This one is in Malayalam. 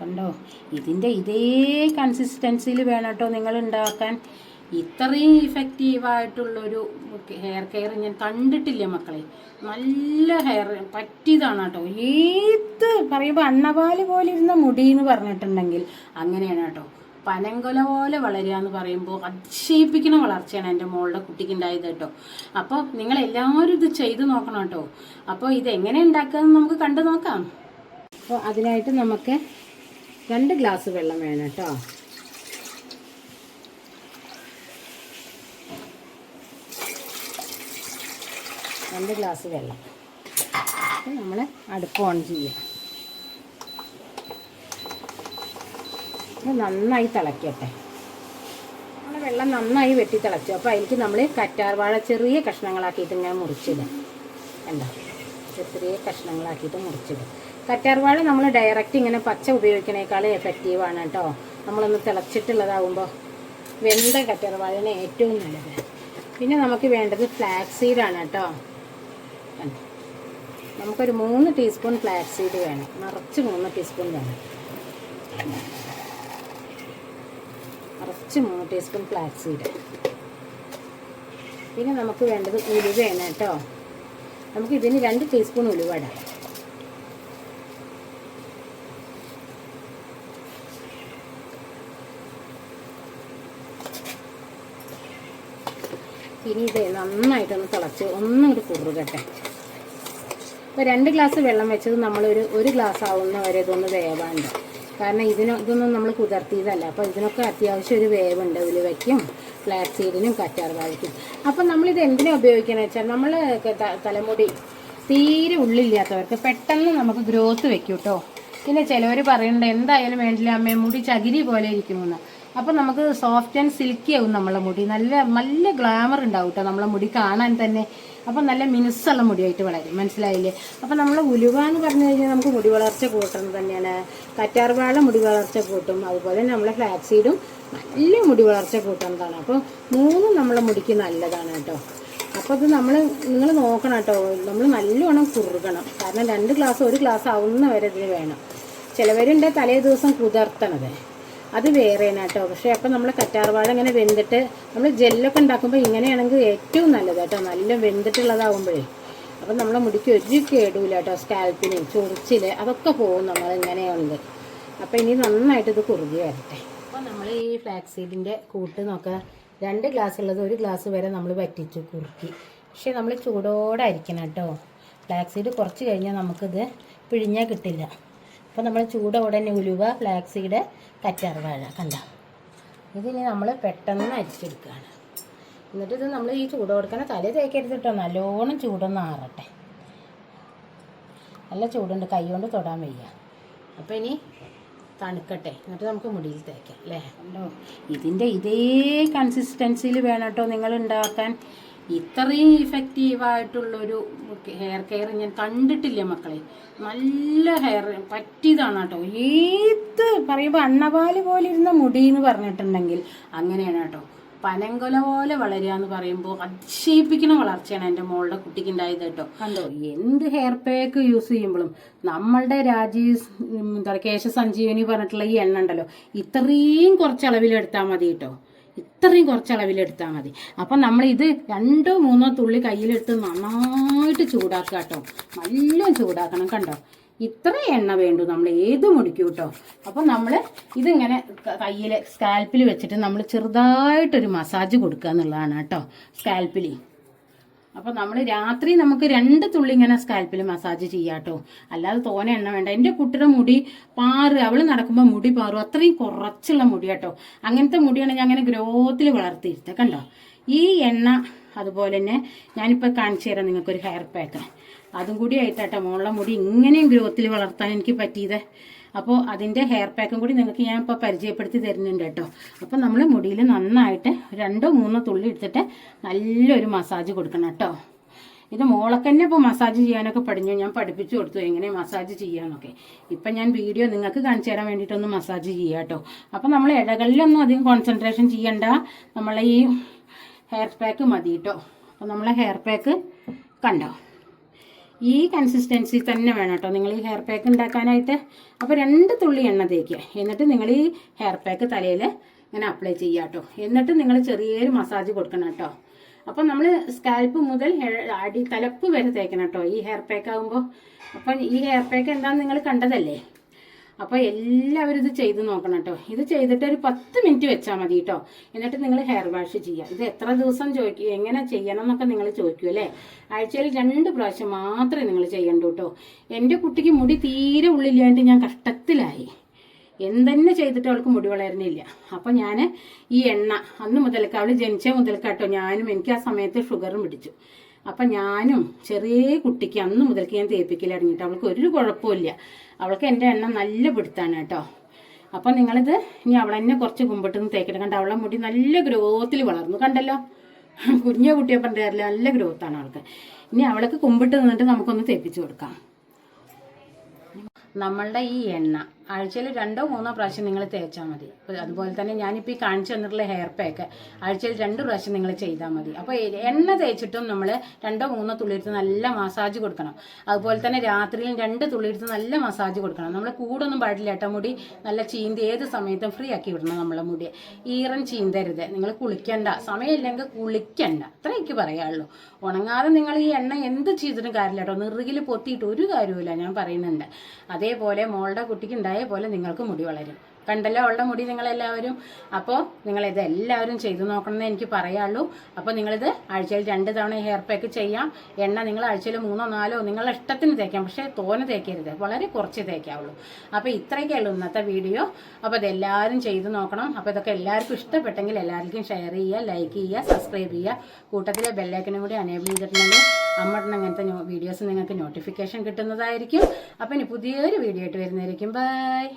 കണ്ടോ, ഇതിൻ്റെ ഇതേ കൺസിസ്റ്റൻസിയിൽ വേണം കേട്ടോ നിങ്ങൾ ഉണ്ടാക്കാൻ. ഇത്രയും ഇഫക്റ്റീവായിട്ടുള്ളൊരു ഹെയർ കെയർ ഞാൻ കണ്ടിട്ടില്ല മക്കളെ. നല്ല ഹെയർ പറ്റിയതാണ് കേട്ടോ. ഏത് പറയുമ്പോൾ അണ്ണപാല് പോലെ ഇരുന്ന മുടി എന്ന് പറഞ്ഞിട്ടുണ്ടെങ്കിൽ അങ്ങനെയാണ് കേട്ടോ. പനങ്കൊല പോലെ വളരുക എന്ന് പറയുമ്പോൾ അതിശയിപ്പിക്കുന്ന വളർച്ചയാണ് എൻ്റെ മോളുടെ കുട്ടിക്ക് ഉണ്ടായത് കേട്ടോ. അപ്പോൾ നിങ്ങളെല്ലാവരും ഇത് ചെയ്ത് നോക്കണം കേട്ടോ. അപ്പോൾ ഇതെങ്ങനെ ഉണ്ടാക്കുകയെന്ന് നമുക്ക് കണ്ടു നോക്കാം. അപ്പോൾ അതിനായിട്ട് നമുക്ക് 2 ഗ്ലാസ് വെള്ളം വേണം കേട്ടോ. രണ്ട് ഗ്ലാസ് വെള്ളം. അപ്പോൾ നമ്മൾ അടുപ്പ് ഓൺ ചെയ്യാം. നന്നായി തിളയ്ക്കട്ടെ. നമ്മുടെ വെള്ളം നന്നായി വെട്ടി തിളച്ചു. അപ്പോൾ അതിലേക്ക് നമ്മൾ കറ്റാർവാഴ ചെറിയ കഷ്ണങ്ങളാക്കിയിട്ട് ഇങ്ങനെ മുറിച്ചിടും. എന്താ ചെറിയ കഷ്ണങ്ങളാക്കിയിട്ട് മുറിച്ചിടും. കറ്റാർവാഴ നമ്മൾ ഡയറക്റ്റ് ഇങ്ങനെ പച്ച ഉപയോഗിക്കണേക്കാളും എഫക്റ്റീവാണ് കേട്ടോ. നമ്മളൊന്ന് തിളച്ചിട്ടുള്ളതാകുമ്പോൾ വെന്ത കറ്റാർവാഴയാണ് ഏറ്റവും നല്ലത്. പിന്നെ നമുക്ക് വേണ്ടത് ഫ്ലാക്സ് സീഡാണ് കേട്ടോ. നമുക്കൊരു 3 ടീസ്പൂൺ ഫ്ലാക്സ് സീഡ് വേണം. നിറച്ച് 3 ടീസ്പൂൺ വേണം. നിറച്ച് 3 ടീസ്പൂൺ ഫ്ലാക്സ് സീഡ്. പിന്നെ നമുക്ക് വേണ്ടത് ഉലുവയാണ് കേട്ടോ. നമുക്ക് ഇതിന് 2 ടീസ്പൂൺ ഉലുവ ഇടാം. ഇനി ഇത് നന്നായിട്ടൊന്ന് തിളച്ച് ഒന്നുകൂടി കുറുകട്ടെ. ഇപ്പോൾ 2 ഗ്ലാസ് വെള്ളം വെച്ചത് ഒരു ഗ്ലാസ് ആവുന്ന വരെ ഇതൊന്ന് വേവാണ്ട്. കാരണം ഇതൊന്നും നമ്മൾ കുതിർത്തിയതല്ല. അപ്പോൾ ഇതിനൊക്കെ അത്യാവശ്യം ഒരു വേവുണ്ട്. ഉലുവയ്ക്കും ഫ്ലാക്സ് സീഡിനും കറ്റാർവാഴയ്ക്കും. അപ്പം നമ്മളിത് എന്തിനാണ് ഉപയോഗിക്കുന്നത് വെച്ചാൽ, നമ്മൾ തലമുടി തീരെ ഉള്ളില്ലാത്തവർക്ക് പെട്ടെന്ന് നമുക്ക് ഗ്രോത്ത് വെക്കും കേട്ടോ. പിന്നെ ചിലവർ പറയുന്നുണ്ട് എന്തായാലും വേണ്ടില്ല അമ്മേ മുടി ചകിരി പോലെ ഇരിക്കുമെന്ന്. അപ്പം നമുക്ക് സോഫ്റ്റ് ആൻഡ് സിൽക്കി ആവും നമ്മളെ മുടി. നല്ല ഗ്ലാമർ ഉണ്ടാവും കേട്ടോ നമ്മളെ മുടി കാണാൻ തന്നെ. അപ്പം നല്ല മിനുസുള്ള മുടിയായിട്ട് വളരും. മനസ്സിലായില്ലേ? അപ്പം നമ്മൾ ഉലുവ എന്ന് പറഞ്ഞു കഴിഞ്ഞാൽ നമുക്ക് മുടി വളർച്ച കൂട്ടുന്നത് തന്നെയാണ്. കറ്റാർവാഴ മുടി വളർച്ച കൂട്ടും. അതുപോലെ നമ്മളെ ഫ്ലാക്സ് സീഡും നല്ല മുടി വളർച്ച കൂട്ടുന്നതാണ്. അപ്പോൾ 3 നമ്മളെ മുടിക്ക് നല്ലതാണ് കേട്ടോ. അപ്പോൾ ഇത് നിങ്ങൾ നോക്കണം കേട്ടോ. നമ്മൾ നല്ലോണം കുറുകണം. കാരണം 2 ഗ്ലാസ് 1 ഗ്ലാസ് ആവുന്ന വരെ ഇതിന് വേണം. ചിലവരുണ്ട് തലേ ദിവസം കുതിർത്തണത്, അത് വേറെയാണ് കേട്ടോ. പക്ഷേ അപ്പം നമ്മൾ കറ്റാർവാഴ ഇങ്ങനെ വെന്തിട്ട് നമ്മൾ ജെല്ലൊക്കെ ഉണ്ടാക്കുമ്പോൾ ഇങ്ങനെയാണെങ്കിൽ ഏറ്റവും നല്ലത് കേട്ടോ. നല്ല വെന്തിട്ടുള്ളതാകുമ്പോഴേ അപ്പം നമ്മളെ മുടിക്ക് ഒരു കേടില്ല കേട്ടോ. സ്കാൽപ്പിന് ചൊറിച്ചിൽ അതൊക്കെ പോകും നമ്മൾ ഇങ്ങനെയുള്ളത്. അപ്പോൾ ഇനി നന്നായിട്ട് ഇത് കുറുകി വരട്ടെ. അപ്പോൾ നമ്മൾ ഈ ഫ്ലാക്സ് സീഡിൻ്റെ കൂട്ട് നോക്കുക. 2 ഗ്ലാസ് ഉള്ളത് 1 ഗ്ലാസ് വരെ നമ്മൾ വറ്റിച്ചു കുറുക്കി. പക്ഷേ നമ്മൾ ചൂടോടെ അരിക്കണം കേട്ടോ. ഫ്ലാക്സ് സീഡ് കുറച്ച് കഴിഞ്ഞാൽ നമുക്കിത് പിഴിഞ്ഞാൽ കിട്ടില്ല. അപ്പോൾ നമ്മൾ ചൂടോടെ തന്നെ ഉലുവ, ഫ്ലാക്സ് സീഡ്, കറ്റാർവാഴ കണ്ട ഇതിനി നമ്മൾ പെട്ടെന്ന് അരിച്ചെടുക്കുകയാണ്. എന്നിട്ട് ഇത് നമ്മൾ ഈ ചൂട് കൊടുക്കണ തലേ തേക്കരുത് കേട്ടോ. നല്ലോണം ചൂടൊന്ന് ആറട്ടെ. നല്ല ചൂടുണ്ട്, കൈ കൊണ്ട് തൊടാൻ വയ്യ. അപ്പോൾ ഇനി തണുക്കട്ടെ, എന്നിട്ട് നമുക്ക് മുടിയിൽ തേക്കാം അല്ലേ. കണ്ടോ, ഇതിൻ്റെ ഇതേ കൺസിസ്റ്റൻസിയിൽ വേണം കേട്ടോ നിങ്ങൾ ഉണ്ടാക്കാൻ. ഇത്രയും ഇഫക്റ്റീവായിട്ടുള്ളൊരു ഹെയർ കെയർ ഞാൻ കണ്ടിട്ടില്ല മക്കളെ. നല്ല ഹെയർ പറ്റിയതാണ് കേട്ടോ. ഏത് പറയുമ്പോൾ അണ്ണപാല് പോലെ ഇരുന്ന മുടി എന്ന് പറഞ്ഞിട്ടുണ്ടെങ്കിൽ അങ്ങനെയാണ് കേട്ടോ. പനങ്കൊല പോലെ വളരുക എന്ന് പറയുമ്പോൾ അതിശയിപ്പിക്കുന്ന വളർച്ചയാണ് എൻ്റെ മോളുടെ കുട്ടിക്ക് ഉണ്ടായത് കേട്ടോ. കണ്ടോ, എന്ത് ഹെയർ പാക്ക് യൂസ് ചെയ്യുമ്പോഴും നമ്മളുടെ കേശ സഞ്ജീവനി പറഞ്ഞിട്ടുള്ള ഈ എണ്ണ ഉണ്ടല്ലോ, ഇത്രയും കുറച്ചളവിലെടുത്താൽ മതി കേട്ടോ. ഇത്രയും കുറച്ചളവിലെടുത്താൽ മതി. അപ്പം നമ്മളിത് 2-3 തുള്ളി കയ്യിലെടുത്ത് നന്നായിട്ട് ചൂടാക്കുക കേട്ടോ. നല്ല ചൂടാക്കണം. കണ്ടോ, ഇത്ര എണ്ണ വേണ്ടു നമ്മൾ ഏത് മുടിക്കും കേട്ടോ. അപ്പം നമ്മൾ ഇതിങ്ങനെ കയ്യിൽ സ്കാൽപ്പിൽ വെച്ചിട്ട് നമ്മൾ ചെറുതായിട്ടൊരു മസാജ് കൊടുക്കുക എന്നുള്ളതാണ് കേട്ടോ സ്കാൽപ്പിൽ. അപ്പോൾ നമ്മൾ രാത്രി നമുക്ക് 2 തുള്ളി ഇങ്ങനെ സ്കാൽപ്പിൽ മസാജ് ചെയ്യാം കേട്ടോ. അല്ലാതെ തോനെ എണ്ണ വേണ്ട. എൻ്റെ കുട്ടിയുടെ മുടി അവൾ നടക്കുമ്പോൾ മുടി പാറും. അത്രയും കുറച്ചുള്ള മുടി കേട്ടോ. അങ്ങനത്തെ മുടിയാണ് ഞാൻ അങ്ങനെ ഗ്രോത്തിൽ വളർത്തിയിരുത്തത്. കണ്ടോ, ഈ എണ്ണ അതുപോലെ തന്നെ ഞാനിപ്പോൾ കാണിച്ചു തരാം നിങ്ങൾക്കൊരു ഹെയർ പാക്ക്. അതും കൂടി ആയിട്ടാട്ടോ മോളുടെ മുടി ഇങ്ങനെയും ഗ്രോത്തിൽ വളർത്താൻ എനിക്ക് പറ്റിയത്. അപ്പോൾ അതിൻ്റെ ഹെയർ പാക്കും കൂടി നിങ്ങൾക്ക് ഞാൻ ഇപ്പോൾ പരിചയപ്പെടുത്തി തരുന്നുണ്ട് കേട്ടോ. അപ്പോൾ നമ്മൾ മുടിയിൽ നന്നായിട്ട് 2-3 തുള്ളി എടുത്തിട്ട് നല്ലൊരു മസാജ് കൊടുക്കണം കേട്ടോ. ഇത് മോളൊക്കെ തന്നെ ഇപ്പോൾ മസാജ് ചെയ്യാനൊക്കെ പഠിഞ്ഞു. ഞാൻ പഠിപ്പിച്ചു കൊടുത്തു എങ്ങനെ മസാജ് ചെയ്യാനൊക്കെ. ഇപ്പം ഞാൻ വീഡിയോ നിങ്ങൾക്ക് കാണിച്ചു തരാൻ വേണ്ടിയിട്ടൊന്ന് മസാജ് ചെയ്യാം കേട്ടോ. അപ്പം നമ്മൾ ഇടകളിലൊന്നും അധികം കോൺസെൻട്രേഷൻ ചെയ്യണ്ട. നമ്മളെ ഈ ഹെയർ പാക്ക് മതി കേട്ടോ. അപ്പോൾ നമ്മളെ ഹെയർ പാക്ക് കണ്ടോ, ഈ കൺസിസ്റ്റൻസി തന്നെ വേണം കേട്ടോ നിങ്ങൾ ഈ ഹെയർ പാക്ക് ഉണ്ടാക്കാനായിട്ട്. അപ്പോൾ 2 തുള്ളി എണ്ണ തേക്കുക. എന്നിട്ട് നിങ്ങൾ ഈ ഹെയർ പാക്ക് തലയിൽ ഇങ്ങനെ അപ്ലൈ ചെയ്യുക കേട്ടോ. എന്നിട്ട് നിങ്ങൾ ചെറിയൊരു മസാജ് കൊടുക്കണം കേട്ടോ. അപ്പം നമ്മൾ സ്കാൽപ്പ് മുതൽ തലപ്പ് വരെ തേക്കണം കേട്ടോ ഈ ഹെയർ പാക്ക് ആകുമ്പോൾ. അപ്പം ഈ ഹെയർ പാക്ക് എന്താണെന്ന് നിങ്ങൾ കണ്ടതല്ലേ. അപ്പോൾ എല്ലാവരും ഇത് ചെയ്ത് നോക്കണം കേട്ടോ. ഇത് ചെയ്തിട്ട് ഒരു 10 മിനിറ്റ് വെച്ചാൽ മതി കേട്ടോ. എന്നിട്ട് നിങ്ങൾ ഹെയർ വാഷ് ചെയ്യുക. ഇത് എത്ര ദിവസം ചോദിക്കും, എങ്ങനെ ചെയ്യണം എന്നൊക്കെ നിങ്ങൾ ചോദിക്കും അല്ലേ. ആഴ്ചയിൽ 2 പ്രാവശ്യം മാത്രമേ നിങ്ങൾ ചെയ്യണ്ടൂ കേട്ടോ. എൻ്റെ കുട്ടിക്ക് മുടി തീരെ ഉള്ളില്ലാണ്ട് ഞാൻ കഷ്ടത്തിലായി. എന്തെന്നെ ചെയ്തിട്ട് അവൾക്ക് മുടി വളരുന്നില്ല. അപ്പം ഞാൻ ഈ എണ്ണ അന്ന് മുതൽക്ക്, അവൾ ജനിച്ച മുതൽക്കാട്ടോ ഞാനും, എനിക്ക് ആ സമയത്ത് ഷുഗറും പിടിച്ചു. അപ്പം ഞാനും ചെറിയ കുട്ടിക്ക് അന്ന് മുതൽക്ക് ഞാൻ തേപ്പിക്കൽ തുടങ്ങിയിട്ട് അവൾക്ക് ഒരു കുഴപ്പമില്ല. അവൾക്ക് എൻ്റെ എണ്ണ നല്ല പിടുത്താണ് കേട്ടോ. അപ്പം നിങ്ങളിത് ഇനി അവളെന്നെ കുറച്ച് കുമ്പിട്ടൊന്ന് തേക്കിട്ട് കണ്ട അവളെ മുടി നല്ല ഗ്രോത്തിൽ വളർന്നു കണ്ടല്ലോ. കുഞ്ഞ കുട്ടിയെ പറഞ്ഞില്ല, നല്ല ഗ്രോത്താണ് അവൾക്ക്. ഇനി അവൾക്ക് കുമ്പിട്ട് നിന്നിട്ട് നമുക്കൊന്ന് തേപ്പിച്ച് കൊടുക്കാം. നമ്മളുടെ ഈ എണ്ണ ആഴ്ചയിൽ 2 or 3 പ്രാവശ്യം നിങ്ങൾ തേച്ചാൽ മതി. അതുപോലെ തന്നെ ഞാനിപ്പോൾ ഈ കാണിച്ചു തന്നിട്ടുള്ള ഹെയർ പാക്ക് ആഴ്ചയിൽ 2 പ്രാവശ്യം നിങ്ങൾ ചെയ്താൽ മതി. അപ്പോൾ എണ്ണ തേച്ചിട്ടും നമ്മൾ 2 or 3 തുള്ളി എടുത്ത് നല്ല മസാജ് കൊടുക്കണം. അതുപോലെ തന്നെ രാത്രിയിൽ 2 തുള്ളി എടുത്ത് നല്ല മസാജ് കൊടുക്കണം. നമ്മൾ കൂടൊന്നും പാടില്ല കേട്ടോ. മുടി നല്ല ചീന്തി ഏത് സമയത്തും ഫ്രീ ആക്കി വിടണം നമ്മളെ മുടി. ഈറൻ ചീന്തരുത്. നിങ്ങൾ കുളിക്കണ്ട, സമയമില്ലെങ്കിൽ കുളിക്കണ്ട, അത്ര എനിക്ക് പറയാനുള്ളൂ. ഉണങ്ങാതെ നിങ്ങൾ ഈ എണ്ണ എന്ത് ചെയ്തിട്ടും കാര്യമില്ല കേട്ടോ. നെറുകിൽ പൊത്തിയിട്ട് ഒരു കാര്യമില്ല, ഞാൻ പറയുന്നുണ്ട്. അതേപോലെ മോളുടെ കുട്ടിക്ക് ഉണ്ടായ പോലെ നിങ്ങൾക്ക് മുടി വളരും. കണ്ടല്ലോ അവളുടെ മുടി നിങ്ങളെല്ലാവരും. അപ്പോൾ നിങ്ങളിത് എല്ലാവരും ചെയ്തു നോക്കണമെന്ന് എനിക്ക് പറയാനുള്ളൂ. അപ്പോൾ നിങ്ങളിത് ആഴ്ചയിൽ 2 തവണ ഹെയർ പാക്ക് ചെയ്യാം. എണ്ണ നിങ്ങൾ ആഴ്ചയിൽ 3 or 4 നിങ്ങളുടെ ഇഷ്ടത്തിന് തേക്കാം. പക്ഷേ തോനെ തേക്കരുത്, വളരെ കുറച്ച് തേക്കാവുള്ളൂ. അപ്പോൾ ഇത്രയൊക്കെ ഉള്ളൂ ഇന്നത്തെ വീഡിയോ. അപ്പോൾ ഇതെല്ലാവരും ചെയ്തു നോക്കണം. അപ്പോൾ ഇതൊക്കെ എല്ലാവർക്കും ഇഷ്ടപ്പെട്ടെങ്കിൽ എല്ലാവർക്കും ഷെയർ ചെയ്യുക, ലൈക്ക് ചെയ്യുക, സബ്സ്ക്രൈബ് ചെയ്യുക. കൂട്ടത്തിലെ ബെല്ലൈക്കനും കൂടി അനേബിൾ ചെയ്തിട്ടുണ്ടെങ്കിൽ അമ്മയുടെ അങ്ങനത്തെ വീഡിയോസ് നിങ്ങൾക്ക് നോട്ടിഫിക്കേഷൻ കിട്ടുന്നതായിരിക്കും. അപ്പോൾ ഇനി പുതിയൊരു വീഡിയോ ആയിട്ട് വരുന്നതായിരിക്കും. ബൈ.